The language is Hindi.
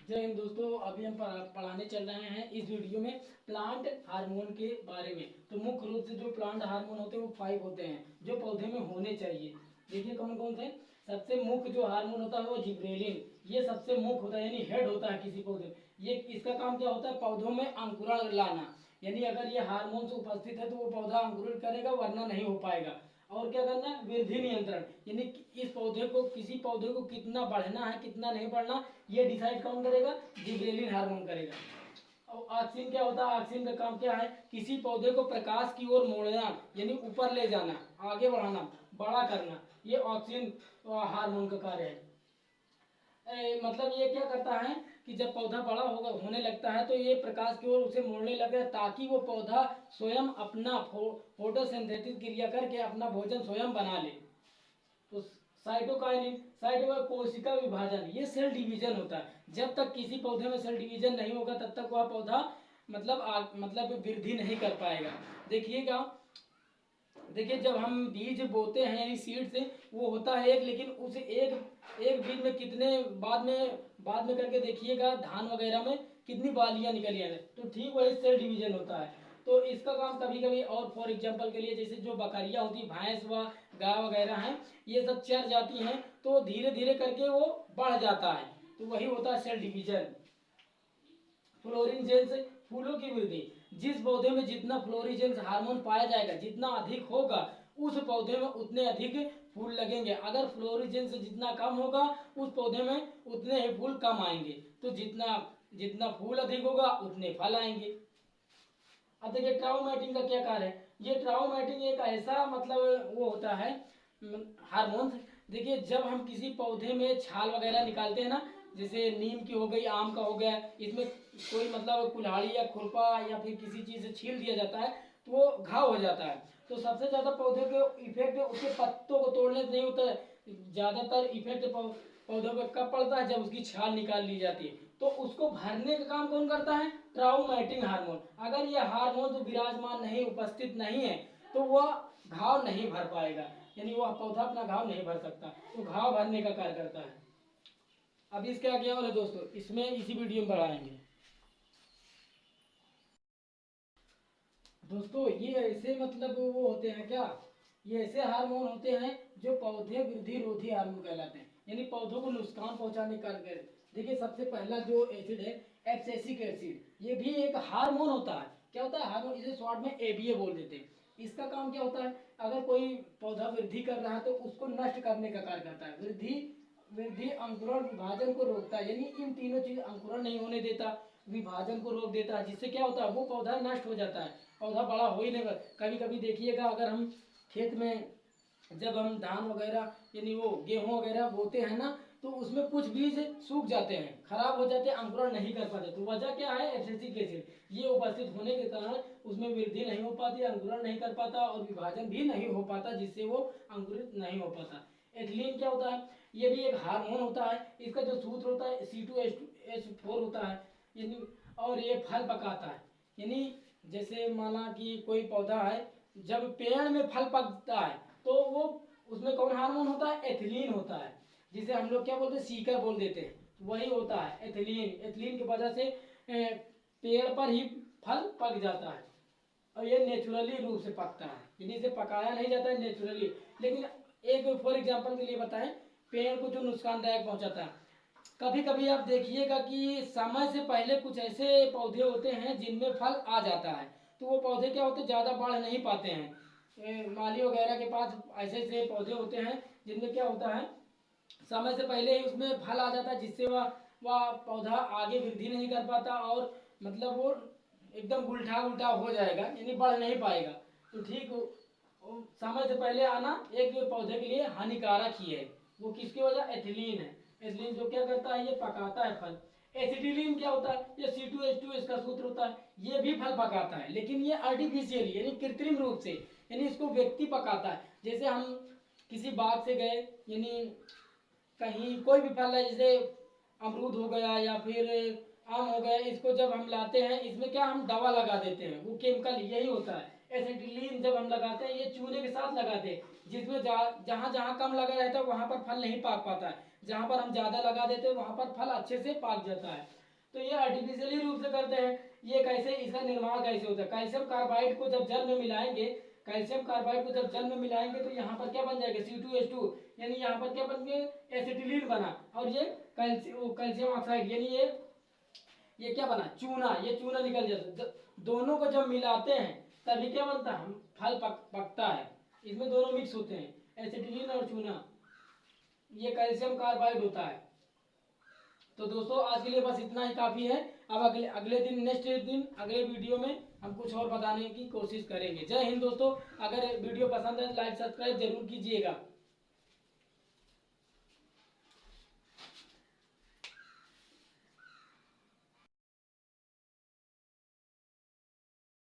जय हिंद दोस्तों। अभी हम पढ़ाने चल रहे हैं इस वीडियो में प्लांट हार्मोन के बारे में। तो मुख्य रूप से जो प्लांट हार्मोन होते हैं वो 5 होते हैं जो पौधे में होने चाहिए। देखिए कौन कौन से। सबसे मुख्य जो हार्मोन होता है वो जिब्रेलिन, ये सबसे मुख्य होता है, यानी हेड होता है किसी पौधे। ये इसका काम क्या होता है? पौधों में अंकुरण लाना। यानी अगर ये हार्मोन से उपस्थित है तो वो पौधा अंकुरित करेगा, वरना नहीं हो पाएगा। और क्या करना है? वृद्धि नियंत्रण, यानी इस पौधे को, किसी पौधे को कितना बढ़ना है कितना नहीं बढ़ना, ये डिसाइड कौन करेगा? जिब्रेलिन हार्मोन करेगा। और ऑक्सिन क्या होता है? ऑक्सिन का काम क्या है? किसी पौधे को प्रकाश की ओर मोड़ना, यानी ऊपर ले जाना, आगे बढ़ाना, बड़ा करना, ये ऑक्सिन हार्मोन का कार्य है। मतलब ये क्या करता है कि जब पौधा बड़ा होगा होने लगता है तो ये प्रकाश की ओर उसे मोड़ने लगे, ताकि वो पौधा स्वयं अपना फोटोसिंथेसिस क्रिया करके अपना भोजन स्वयं बना ले। तो साइटोकाइनिन, कोशिका विभाजन, ये सेल डिवीजन होता है। जब तक किसी पौधे में सेल डिवीजन नहीं होगा तब तक वह पौधा मतलब वृद्धि नहीं कर पाएगा। देखिएगा, देखिए जब हम बीज बोते हैं यानी सीड से, वो होता है एक, लेकिन उस एक बीज में कितने बाद में करके देखिएगा धान वगैरह में कितनी बालियां निकली हैं। तो ठीक वही सेल डिवीजन होता है। तो इसका काम कभी कभी, और फॉर एग्जांपल के लिए जैसे जो बकरियां होती, भैंस व गाय वगैरह हैं, ये सब चर जाती हैं तो धीरे धीरे करके वो बढ़ जाता है। तो वही होता है सेल डिवीजन। फ्लोरिजेंस, फूलों की वृद्धि। जिस पौधे में जितना फ्लोरिजेंस हार्मोन पाया जाएगा, जितना अधिक होगा, उस पौधे में उतने अधिक फूल लगेंगे। अगर फ्लोरिजेंस जितना कम होगा, उस पौधे में उतने ही फूल कम आएंगे। तो जितना जितना फूल अधिक होगा उतने फल आएंगे। अब देखिए ट्राउमेटिन का क्या कार्य है। ये ट्राउमेटिन एक ऐसा मतलब वो होता है हार्मोन। देखिए जब हम किसी पौधे में छाल वगैरह निकालते हैं ना, जैसे नीम की हो गई, आम का हो गया, इसमें कोई मतलब कुल्हाड़ी या खुरपा या फिर किसी चीज से छील दिया जाता है तो वो घाव हो जाता है। तो सबसे ज्यादा पौधे के इफेक्ट उसके पत्तों को तोड़ने से नहीं होता है, ज्यादातर इफेक्ट पौधों पर कब पड़ता है? जब उसकी छाल निकाल ली जाती है। तो उसको भरने का काम कौन करता है? ट्राउमेटिन हार्मोन। अगर ये हार्मोन जो विराजमान नहीं, उपस्थित नहीं है, तो वह घाव नहीं भर पाएगा, यानी वह पौधा अपना घाव नहीं भर सकता। तो घाव भरने का कार्य करता है। अब इसके आगे और है दोस्तों, इसमें इसी वीडियो में बढ़ाएंगे दोस्तों। ये ऐसे मतलब वो होते हैं क्या, ये ऐसे हार्मोन होते हैं जो पौधे वृद्धि रोधी हार्मोन कहलाते हैं, यानी पौधों को नुकसान पहुंचाने का कार्य। देखिए सबसे पहला जो एसिड है एब्सिसिक एसिड, ये भी एक हार्मोन होता है। क्या होता है? हार्मोन, इसे शॉर्ट में एबीए बोल देते हैं। इसका काम क्या होता है? अगर कोई पौधा वृद्धि कर रहा है तो उसको नष्ट करने का कार्य करता है। वृद्धि वृद्धि अंकुरण विभाजन को रोकता है, यानी इन तीनों चीज, अंकुरण नहीं होने देता, विभाजन को रोक देता है, जिससे क्या होता है? वो पौधा नष्ट हो जाता है, पौधा बड़ा हो ही नहीं। कभी कभी देखिएगा, अगर हम खेत में जब हम धान वगैरह यानी वो गेहूं वगैरह बोते हैं ना, तो उसमें कुछ बीज सूख जाते हैं, खराब हो जाते हैं, अंकुरण नहीं कर पाते। तो वजह क्या है? Abscisic acid. ये उपस्थित होने के कारण उसमें वृद्धि नहीं हो पाती, अंकुरण नहीं कर पाता और विभाजन भी नहीं हो पाता, जिससे वो अंकुरित नहीं हो पाता। एथिलीन क्या होता है? ये भी एक हार्मोन होता है। इसका जो सूत्र होता है C2H4 होता है, यानी और ये फल पकाता है। यानी जैसे माना कि कोई पौधा है, जब पेड़ में फल पकता है तो वो, उसमें कौन हार्मोन होता है? एथिलीन होता है, जिसे हम लोग क्या बोलते हैं? सीकर बोल देते हैं। वही होता है एथिलीन। एथिलीन की वजह से पेड़ पर ही फल पक जाता है, और ये नेचुरली रूप से पकता है, यानी इसे पकाया नहीं जाता है, नेचुरली। लेकिन एक फॉर एग्जांपल के लिए बताएं, पेड़ को जो नुकसानदायक पहुंचाता है, कभी कभी आप देखिएगा कि समय से पहले कुछ ऐसे पौधे होते हैं जिनमें फल आ जाता है, तो वो पौधे क्या होते हैं? ज़्यादा बढ़ नहीं पाते हैं। माली वगैरह के पास ऐसे ऐसे पौधे होते हैं जिनमें क्या होता है, समय से पहले ही उसमें फल आ जाता है, जिससे वह पौधा आगे वृद्धि नहीं कर पाता और मतलब वो एकदम उल्टा उल्टा हो जाएगा, यानी बढ़ नहीं पाएगा। तो ठीक समय से पहले आना एक पौधे के लिए हानिकारक ही है। वो किसकी वजह? एथिलीन है। एथिलीन जो क्या करता है? ये पकाता है फल। एसिटिलीन क्या होता है? ये C2H2 इसका सूत्र होता है। ये भी फल पकाता है, लेकिन ये आर्टिफिशियली यानी कृत्रिम रूप से, यानी इसको व्यक्ति पकाता है। जैसे हम किसी बाग से गए, यानी कहीं कोई भी फल है, जैसे अमरूद हो गया या फिर आम हो गया, इसको जब हम लाते हैं, इसमें क्या हम दवा लगा देते हैं, वो केमिकल यही होता है। एसिटिलीन जब हम लगाते हैं, ये चूने के साथ लगाते हैं, जिसमें जहाँ जहाँ कम लगा रहता है वहाँ पर फल नहीं पाक पाता है, जहाँ पर हम ज़्यादा लगा देते हैं वहाँ पर फल अच्छे से पाक जाता है। तो ये आर्टिफिशियली रूप से करते हैं। ये कैसे, इसका निर्माण कैसे होता है? कैल्शियम कार्बाइड को जब जल में मिलाएंगे, कैल्शियम कार्बाइड को जब जल में मिलाएंगे तो यहाँ पर क्या बन जाएगा, C2H2, यानी यहाँ पर क्या बन गया, एसिटिलीन बना। और ये कैल्शियम ऑक्साइड यानी ये क्या बना, चूना, ये चूना निकल जाता। दोनों को जब मिलाते हैं तभी क्या बनता है, फल पकता है। इसमें दोनों मिक्स होते हैं, एसिटिलीन और चूना, ये कैल्शियम कार्बाइड होता है। तो दोस्तों आज के लिए बस इतना ही काफ़ी है। अब अगले दिन, नेक्स्ट दिन अगले वीडियो में हम कुछ और बताने की कोशिश करेंगे। जय हिंद दोस्तों। अगर वीडियो पसंद है तो लाइक सब्सक्राइब जरूर कीजिएगा।